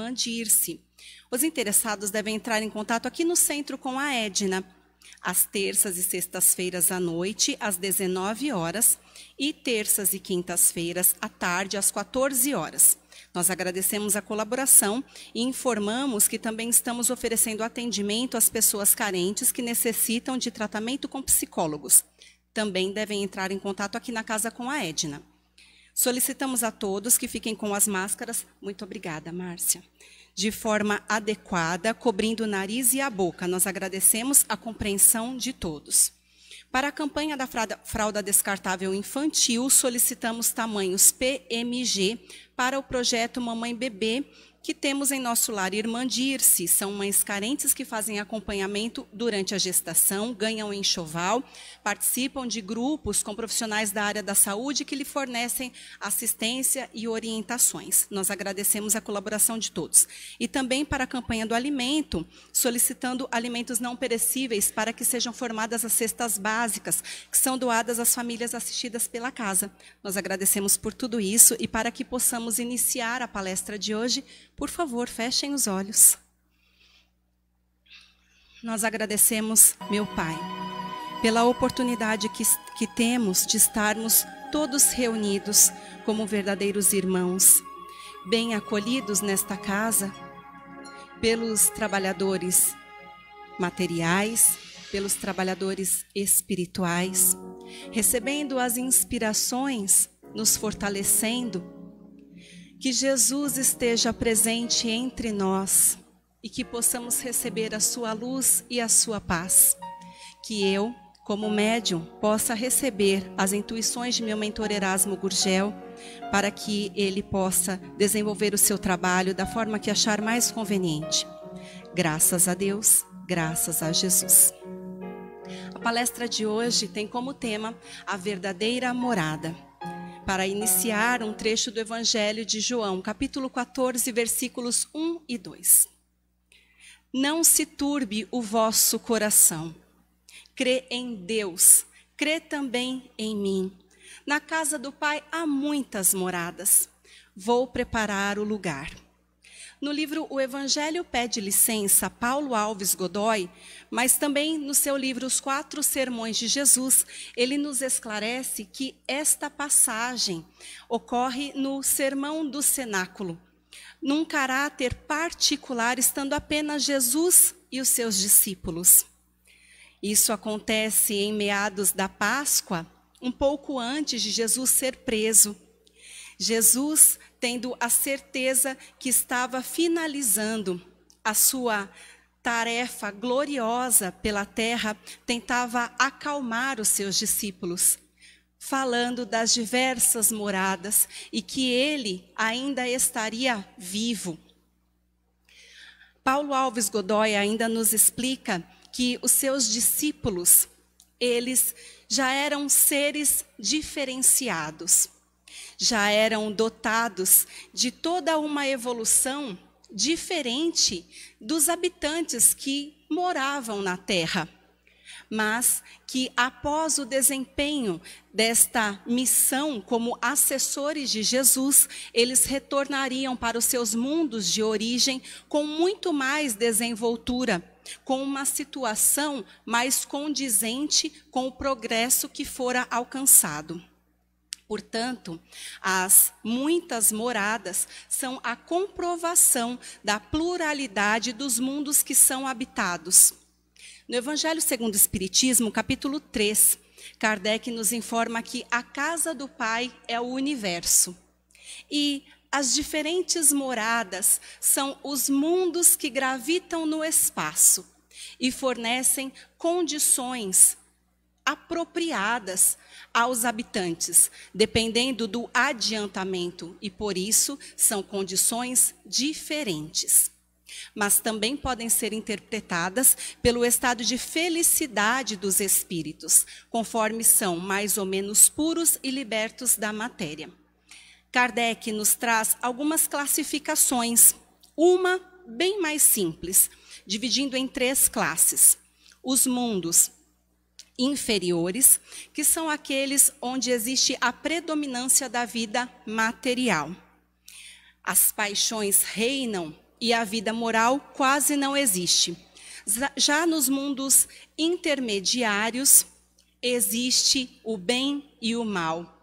irmã Dirce. Os interessados devem entrar em contato aqui no centro com a Edna, às terças e sextas-feiras à noite, às 19 horas, e terças e quintas-feiras à tarde, às 14 horas. Nós agradecemos a colaboração e informamos que também estamos oferecendo atendimento às pessoas carentes que necessitam de tratamento com psicólogos. Também devem entrar em contato aqui na casa com a Edna. Solicitamos a todos que fiquem com as máscaras, muito obrigada, Márcia, de forma adequada, cobrindo o nariz e a boca. Nós agradecemos a compreensão de todos. Para a campanha da fralda descartável infantil, solicitamos tamanhos PMG para o projeto Mamãe Bebê, que temos em nosso lar. Irmã Dirce, são mães carentes que fazem acompanhamento durante a gestação, ganham enxoval, participam de grupos com profissionais da área da saúde que lhe fornecem assistência e orientações. Nós agradecemos a colaboração de todos. E também para a campanha do alimento, solicitando alimentos não perecíveis para que sejam formadas as cestas básicas, que são doadas às famílias assistidas pela casa. Nós agradecemos por tudo isso e para que possamos iniciar a palestra de hoje, por favor, fechem os olhos. Nós agradecemos, meu Pai, pela oportunidade que temos de estarmos todos reunidos como verdadeiros irmãos, bem acolhidos nesta casa, pelos trabalhadores materiais, pelos trabalhadores espirituais, recebendo as inspirações, nos fortalecendo. Que Jesus esteja presente entre nós e que possamos receber a sua luz e a sua paz. Que eu, como médium, possa receber as intuições de meu mentor Erasmo Gurgel, para que ele possa desenvolver o seu trabalho da forma que achar mais conveniente. Graças a Deus, graças a Jesus. A palestra de hoje tem como tema a verdadeira morada. Para iniciar um trecho do Evangelho de João, capítulo 14, versículos 1 e 2. Não se turbe o vosso coração. Crê em Deus, crê também em mim. Na casa do Pai há muitas moradas. Vou preparar o lugar. No livro O Evangelho Pede Licença, Paulo Alves Godoy, mas também no seu livro Os 4 Sermões de Jesus, ele nos esclarece que esta passagem ocorre no Sermão do Cenáculo, num caráter particular, estando apenas Jesus e os seus discípulos. Isso acontece em meados da Páscoa, um pouco antes de Jesus ser preso. Jesus, tendo a certeza que estava finalizando a sua tarefa gloriosa pela terra, tentava acalmar os seus discípulos, falando das diversas moradas e que ele ainda estaria vivo. Paulo Alves Godoy ainda nos explica que os seus discípulos, eles já eram seres diferenciados. Já eram dotados de toda uma evolução diferente dos habitantes que moravam na terra, mas que após o desempenho desta missão como assessores de Jesus, eles retornariam para os seus mundos de origem com muito mais desenvoltura, com uma situação mais condizente com o progresso que fora alcançado. Portanto, as muitas moradas são a comprovação da pluralidade dos mundos que são habitados. No Evangelho segundo o Espiritismo, capítulo 3, Kardec nos informa que a casa do Pai é o universo. E as diferentes moradas são os mundos que gravitam no espaço e fornecem condições apropriadas aos habitantes, dependendo do adiantamento, e por isso são condições diferentes. Mas também podem ser interpretadas pelo estado de felicidade dos espíritos, conforme são mais ou menos puros e libertos da matéria. Kardec nos traz algumas classificações, uma bem mais simples, dividindo em 3 classes. Os mundos inferiores, que são aqueles onde existe a predominância da vida material. As paixões reinam e a vida moral quase não existe. Já nos mundos intermediários, existe o bem e o mal.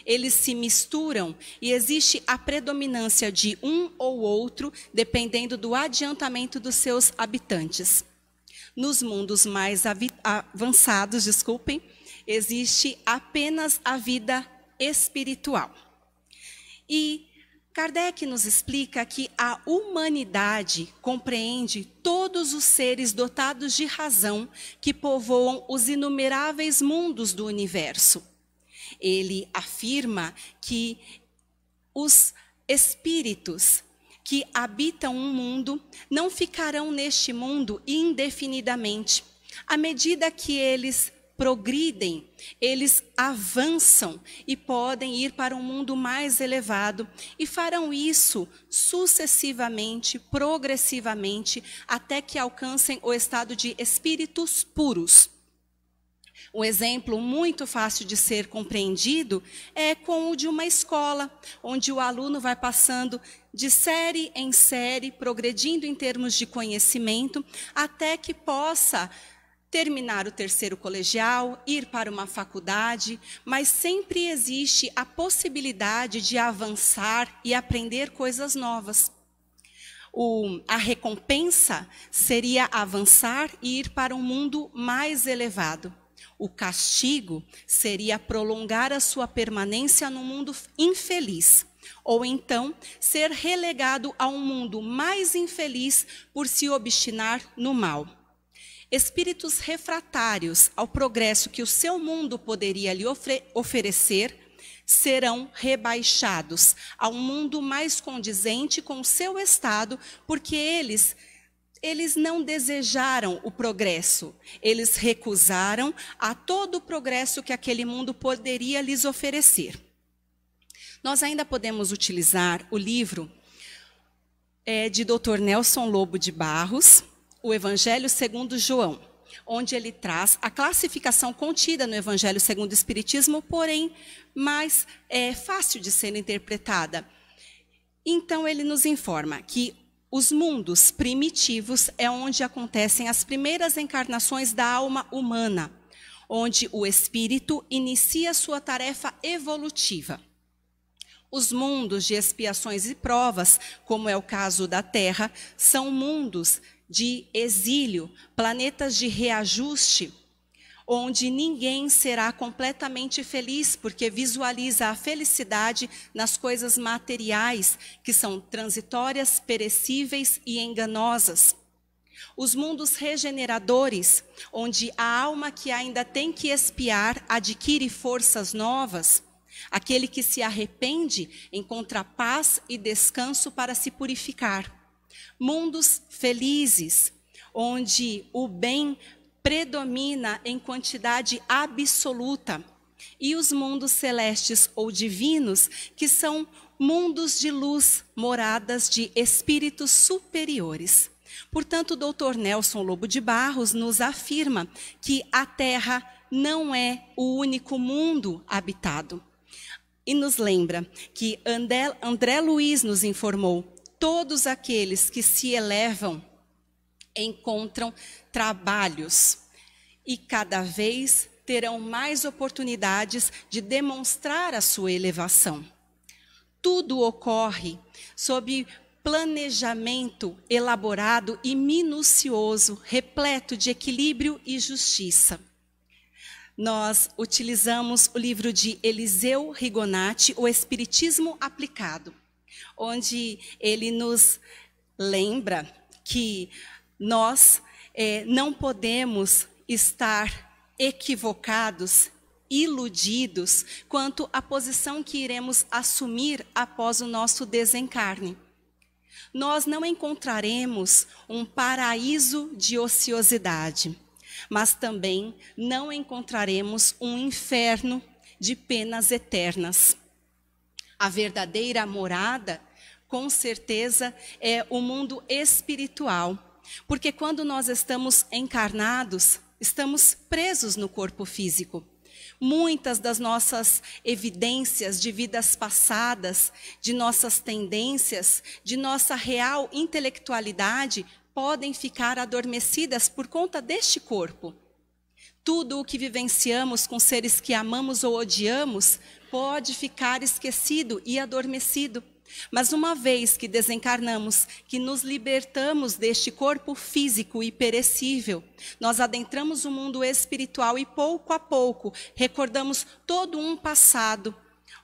Eles se misturam e existe a predominância de um ou outro, dependendo do adiantamento dos seus habitantes. Nos mundos mais avançados, existe apenas a vida espiritual. E Kardec nos explica que a humanidade compreende todos os seres dotados de razão que povoam os inumeráveis mundos do universo. Ele afirma que os espíritos que habitam um mundo não ficarão neste mundo indefinidamente. À medida que eles progridem, eles avançam e podem ir para um mundo mais elevado e farão isso sucessivamente, progressivamente, até que alcancem o estado de espíritos puros. Um exemplo muito fácil de ser compreendido é com o de uma escola, onde o aluno vai passando de série em série, progredindo em termos de conhecimento, até que possa terminar o terceiro colegial, ir para uma faculdade, mas sempre existe a possibilidade de avançar e aprender coisas novas. A recompensa seria avançar e ir para um mundo mais elevado. O castigo seria prolongar a sua permanência no mundo infeliz, ou então ser relegado a um mundo mais infeliz por se obstinar no mal. Espíritos refratários ao progresso que o seu mundo poderia lhe oferecer serão rebaixados a um mundo mais condizente com o seu estado, porque eles não desejaram o progresso, eles recusaram a todo o progresso que aquele mundo poderia lhes oferecer. Nós ainda podemos utilizar o livro de Dr. Nelson Lobo de Barros, o Evangelho segundo João, onde ele traz a classificação contida no Evangelho segundo o Espiritismo, porém mais fácil de ser interpretada. Então ele nos informa que os mundos primitivos é onde acontecem as primeiras encarnações da alma humana, onde o espírito inicia sua tarefa evolutiva. Os mundos de expiações e provas, como é o caso da Terra, são mundos de exílio, planetas de reajuste, onde ninguém será completamente feliz, porque visualiza a felicidade nas coisas materiais, que são transitórias, perecíveis e enganosas. Os mundos regeneradores, onde a alma que ainda tem que expiar adquire forças novas. Aquele que se arrepende encontra paz e descanso para se purificar. Mundos felizes, onde o bem predomina em quantidade absoluta. E os mundos celestes ou divinos, que são mundos de luz, moradas de espíritos superiores. Portanto, o Dr. Nelson Lobo de Barros nos afirma que a Terra não é o único mundo habitado. E nos lembra que André Luiz nos informou: todos aqueles que se elevam encontram trabalhos e cada vez terão mais oportunidades de demonstrar a sua elevação. Tudo ocorre sob planejamento elaborado e minucioso, repleto de equilíbrio e justiça. Nós utilizamos o livro de Eliseu Rigonati, O Espiritismo Aplicado, onde ele nos lembra que nós não podemos estar equivocados, iludidos quanto à posição que iremos assumir após o nosso desencarne. Nós não encontraremos um paraíso de ociosidade, mas também não encontraremos um inferno de penas eternas. A verdadeira morada, com certeza, é o mundo espiritual, porque quando nós estamos encarnados, estamos presos no corpo físico. Muitas das nossas evidências de vidas passadas, de nossas tendências, de nossa real intelectualidade, podem ficar adormecidas por conta deste corpo. Tudo o que vivenciamos com seres que amamos ou odiamos pode ficar esquecido e adormecido. Mas uma vez que desencarnamos, que nos libertamos deste corpo físico e perecível, nós adentramos o mundo espiritual e pouco a pouco recordamos todo um passado,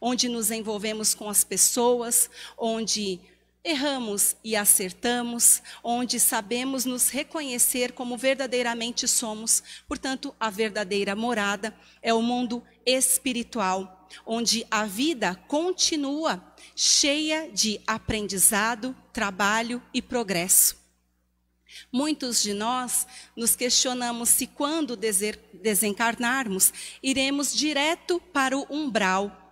onde nos envolvemos com as pessoas, onde erramos e acertamos, onde sabemos nos reconhecer como verdadeiramente somos. Portanto, a verdadeira morada é o mundo espiritual, onde a vida continua cheia de aprendizado, trabalho e progresso. Muitos de nós nos questionamos se quando desencarnarmos, iremos direto para o umbral.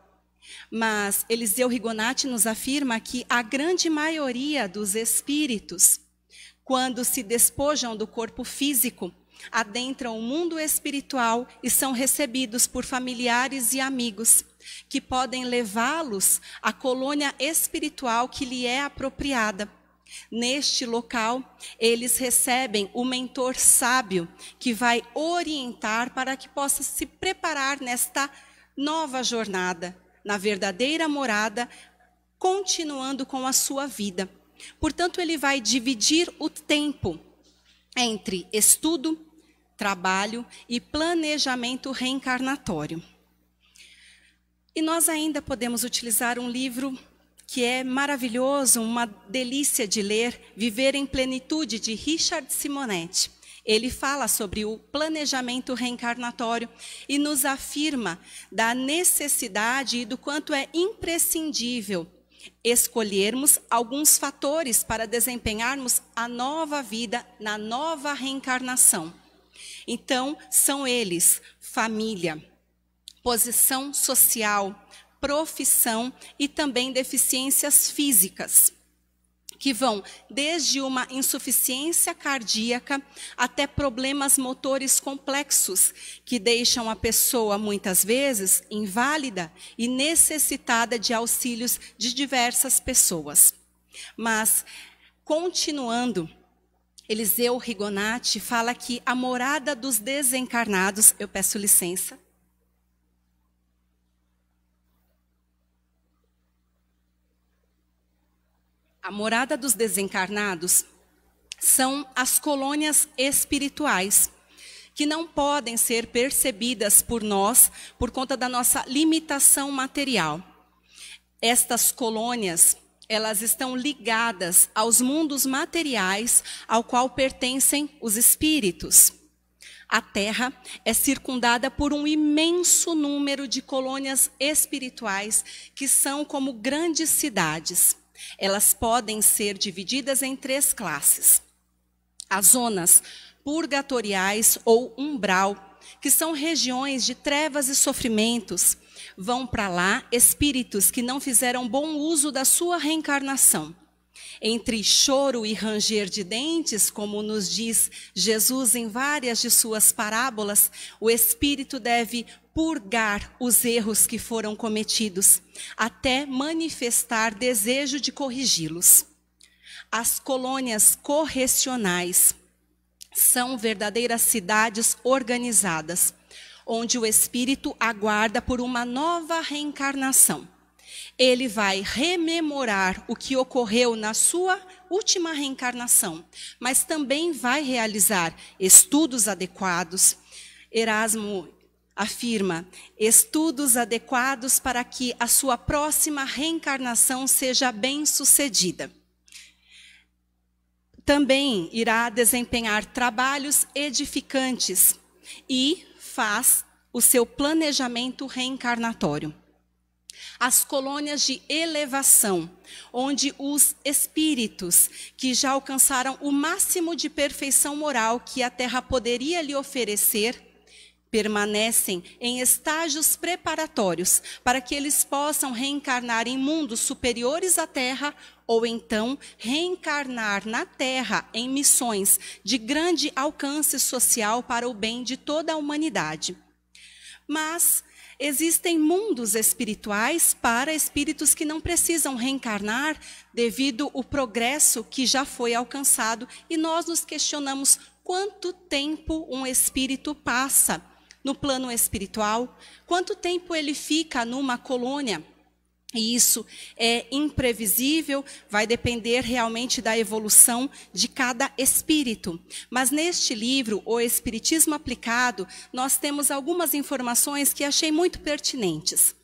Mas Eliseu Rigonati nos afirma que a grande maioria dos espíritos, quando se despojam do corpo físico, adentram o mundo espiritual e são recebidos por familiares e amigos, que podem levá-los à colônia espiritual que lhe é apropriada. Neste local, eles recebem o mentor sábio, que vai orientar para que possa se preparar nesta nova jornada, na verdadeira morada, continuando com a sua vida. Portanto, ele vai dividir o tempo entre estudo, trabalho e planejamento reencarnatório. E nós ainda podemos utilizar um livro que é maravilhoso, uma delícia de ler, Viver em Plenitude, de Richard Simonetti. Ele fala sobre o planejamento reencarnatório e nos afirma da necessidade e do quanto é imprescindível escolhermos alguns fatores para desempenharmos a nova vida na nova reencarnação. Então, são eles: família, posição social, profissão e também deficiências físicas, que vão desde uma insuficiência cardíaca até problemas motores complexos, que deixam a pessoa, muitas vezes, inválida e necessitada de auxílios de diversas pessoas. Mas, continuando, Eliseu Rigonati fala que a morada dos desencarnados, eu peço licença, a morada dos desencarnados são as colônias espirituais, que não podem ser percebidas por nós por conta da nossa limitação material. Estas colônias, elas estão ligadas aos mundos materiais ao qual pertencem os espíritos. A Terra é circundada por um imenso número de colônias espirituais que são como grandes cidades. Elas podem ser divididas em 3 classes. As zonas purgatoriais ou umbral, que são regiões de trevas e sofrimentos. Vão para lá espíritos que não fizeram bom uso da sua reencarnação. Entre choro e ranger de dentes, como nos diz Jesus em várias de suas parábolas, o espírito deve purgar os erros que foram cometidos, até manifestar desejo de corrigi-los. As colônias correcionais são verdadeiras cidades organizadas, onde o espírito aguarda por uma nova reencarnação. Ele vai rememorar o que ocorreu na sua última reencarnação, mas também vai realizar estudos adequados. Erasmo afirma: estudos adequados para que a sua próxima reencarnação seja bem-sucedida. Também irá desempenhar trabalhos edificantes e faz o seu planejamento reencarnatório. As colônias de elevação, onde os espíritos que já alcançaram o máximo de perfeição moral que a Terra poderia lhe oferecer, permanecem em estágios preparatórios para que eles possam reencarnar em mundos superiores à Terra ou então reencarnar na Terra em missões de grande alcance social para o bem de toda a humanidade. Mas existem mundos espirituais para espíritos que não precisam reencarnar devido ao progresso que já foi alcançado. E nós nos questionamos quanto tempo um espírito passa no plano espiritual, quanto tempo ele fica numa colônia. E isso é imprevisível, vai depender realmente da evolução de cada espírito. Mas neste livro, O Espiritismo Aplicado, nós temos algumas informações que achei muito pertinentes.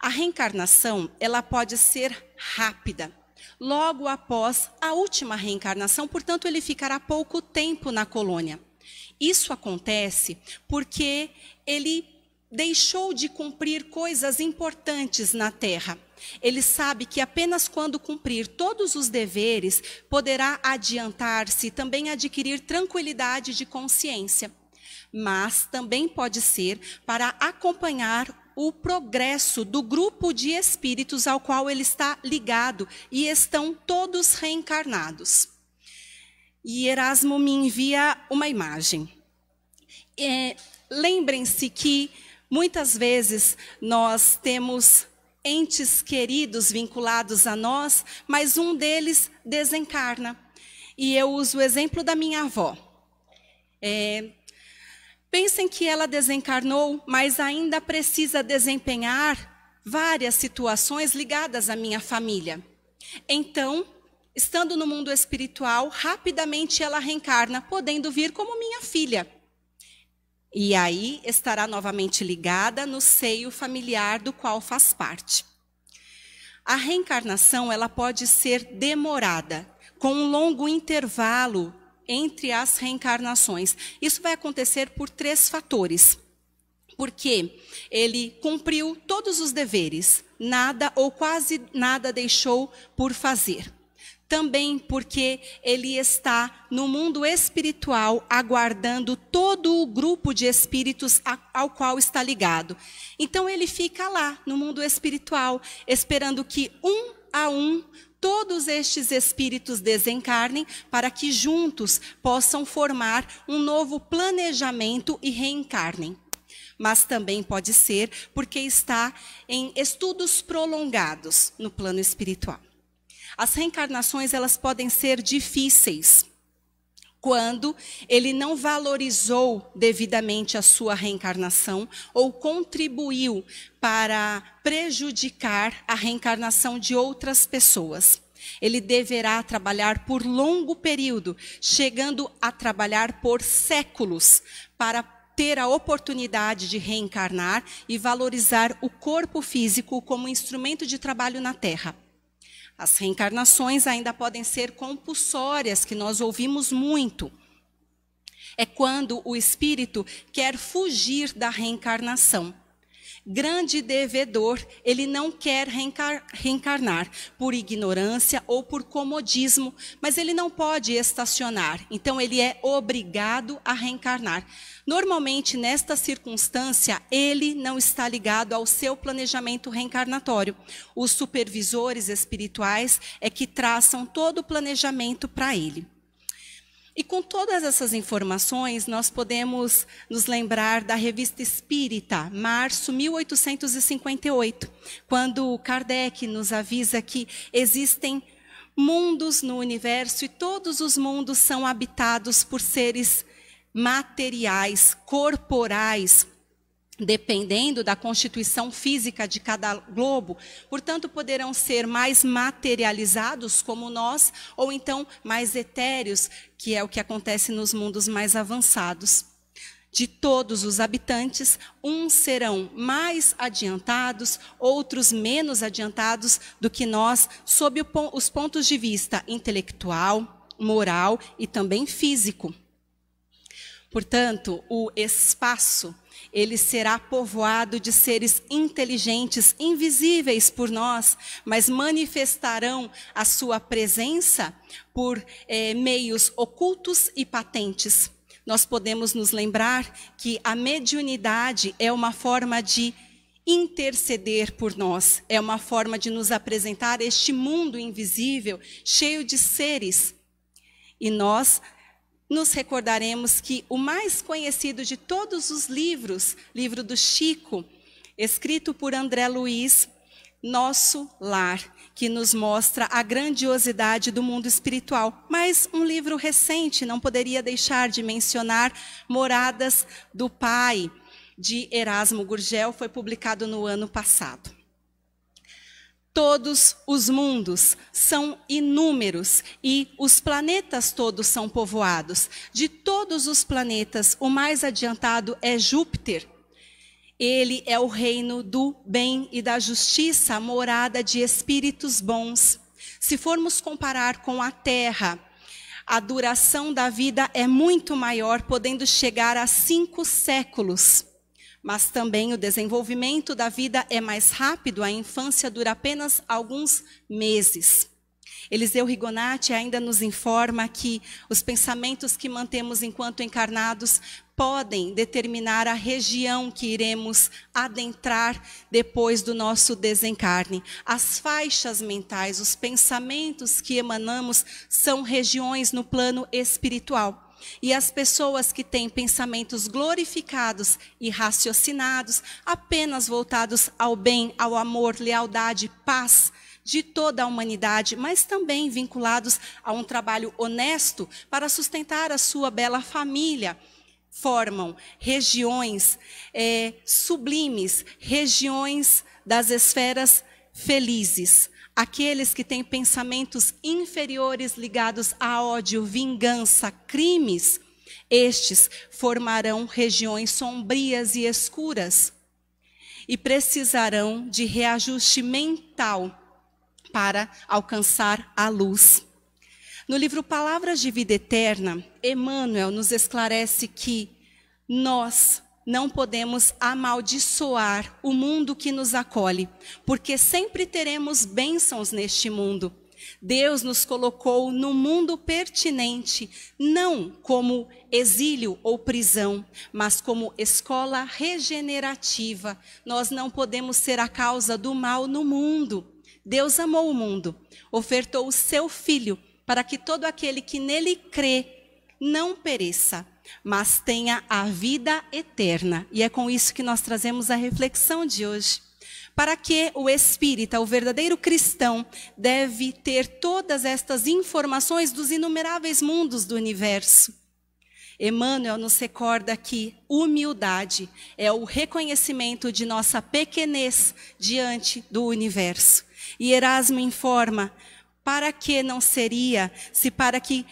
A reencarnação, ela pode ser rápida. Logo após a última reencarnação, portanto, ele ficará pouco tempo na colônia. Isso acontece porque ele deixou de cumprir coisas importantes na Terra. Ele sabe que apenas quando cumprir todos os deveres, poderá adiantar-se e também adquirir tranquilidade de consciência. Mas também pode ser para acompanhar o progresso do grupo de espíritos ao qual ele está ligado e estão todos reencarnados. E Erasmo me envia uma imagem. Lembrem-se que muitas vezes nós temos entes queridos vinculados a nós, mas um deles desencarna. E eu uso o exemplo da minha avó. Pensem que ela desencarnou, mas ainda precisa desempenhar várias situações ligadas à minha família. Então, estando no mundo espiritual, rapidamente ela reencarna, podendo vir como minha filha. E aí estará novamente ligada no seio familiar do qual faz parte. A reencarnação, ela pode ser demorada, com um longo intervalo entre as reencarnações. Isso vai acontecer por 3 fatores. Porque ele cumpriu todos os deveres, nada ou quase nada deixou por fazer. Também porque ele está no mundo espiritual aguardando todo o grupo de espíritos ao qual está ligado. Então ele fica lá no mundo espiritual, esperando que um a um todos estes espíritos desencarnem para que juntos possam formar um novo planejamento e reencarnem. Mas também pode ser porque está em estudos prolongados no plano espiritual. As reencarnações, elas podem ser difíceis quando ele não valorizou devidamente a sua reencarnação ou contribuiu para prejudicar a reencarnação de outras pessoas. Ele deverá trabalhar por longo período, chegando a trabalhar por séculos, para ter a oportunidade de reencarnar e valorizar o corpo físico como instrumento de trabalho na Terra. As reencarnações ainda podem ser compulsórias, que nós ouvimos muito. É quando o espírito quer fugir da reencarnação. Grande devedor, ele não quer reencarnar por ignorância ou por comodismo, mas ele não pode estacionar, então ele é obrigado a reencarnar. Normalmente, nesta circunstância, ele não está ligado ao seu planejamento reencarnatório. Os supervisores espirituais é que traçam todo o planejamento para ele. E com todas essas informações, nós podemos nos lembrar da Revista Espírita, março 1858, quando Kardec nos avisa que existem mundos no universo e todos os mundos são habitados por seres materiais, corporais, dependendo da constituição física de cada globo, portanto, poderão ser mais materializados como nós, ou então mais etéreos, que é o que acontece nos mundos mais avançados. De todos os habitantes, uns serão mais adiantados, outros menos adiantados do que nós, sob os pontos de vista intelectual, moral e também físico. Portanto, o espaço, ele será povoado de seres inteligentes, invisíveis por nós, mas manifestarão a sua presença por meios ocultos e patentes. Nós podemos nos lembrar que a mediunidade é uma forma de interceder por nós, é uma forma de nos apresentar este mundo invisível, cheio de seres. E nós nos recordaremos que o mais conhecido de todos os livros, livro do Chico, escrito por André Luiz, Nosso Lar, que nos mostra a grandiosidade do mundo espiritual. Mas um livro recente, não poderia deixar de mencionar Moradas do Pai, de Erasmo Gurgel, foi publicado no ano passado. Todos os mundos são inúmeros e os planetas todos são povoados. De todos os planetas, o mais adiantado é Júpiter. Ele é o reino do bem e da justiça, a morada de espíritos bons. Se formos comparar com a Terra, a duração da vida é muito maior, podendo chegar a 5 séculos. Mas também o desenvolvimento da vida é mais rápido, a infância dura apenas alguns meses. Eliseu Rigonati ainda nos informa que os pensamentos que mantemos enquanto encarnados podem determinar a região que iremos adentrar depois do nosso desencarne. As faixas mentais, os pensamentos que emanamos são regiões no plano espiritual. E as pessoas que têm pensamentos glorificados e raciocinados, apenas voltados ao bem, ao amor, lealdade, paz de toda a humanidade, mas também vinculados a um trabalho honesto para sustentar a sua bela família, formam regiões sublimes, regiões das esferas felizes. Aqueles que têm pensamentos inferiores ligados a ódio, vingança, crimes, estes formarão regiões sombrias e escuras e precisarão de reajuste mental para alcançar a luz. No livro Palavras de Vida Eterna, Emmanuel nos esclarece que nós não podemos amaldiçoar o mundo que nos acolhe, porque sempre teremos bênçãos neste mundo. Deus nos colocou no mundo pertinente, não como exílio ou prisão, mas como escola regenerativa. Nós não podemos ser a causa do mal no mundo. Deus amou o mundo, ofertou o seu Filho para que todo aquele que nele crê não pereça, mas tenha a vida eterna. E é com isso que nós trazemos a reflexão de hoje. Para que o espírita, o verdadeiro cristão, deve ter todas estas informações dos inumeráveis mundos do universo? Emmanuel nos recorda que humildade é o reconhecimento de nossa pequenez diante do universo. E Erasmo informa, para que não seria, se para que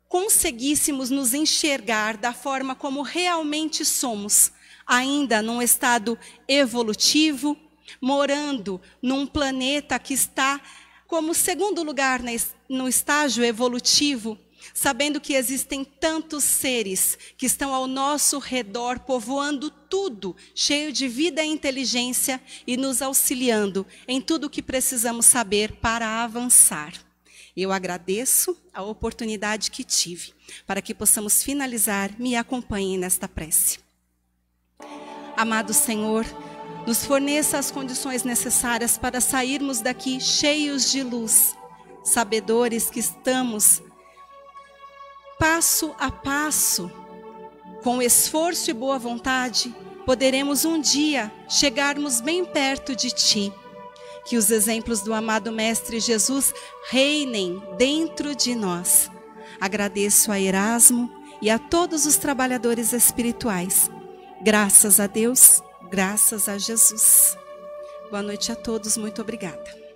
conseguíssemos nos enxergar da forma como realmente somos, ainda num estado evolutivo, morando num planeta que está como segundo lugar no estágio evolutivo, sabendo que existem tantos seres que estão ao nosso redor, povoando tudo, cheio de vida e inteligência e nos auxiliando em tudo o que precisamos saber para avançar. Eu agradeço a oportunidade que tive para que possamos finalizar. Me acompanhem nesta prece. Amado Senhor, nos forneça as condições necessárias para sairmos daqui cheios de luz, sabedores que estamos passo a passo, com esforço e boa vontade, poderemos um dia chegarmos bem perto de Ti. Que os exemplos do amado Mestre Jesus reinem dentro de nós. Agradeço a Erasmo e a todos os trabalhadores espirituais. Graças a Deus, graças a Jesus. Boa noite a todos, muito obrigada.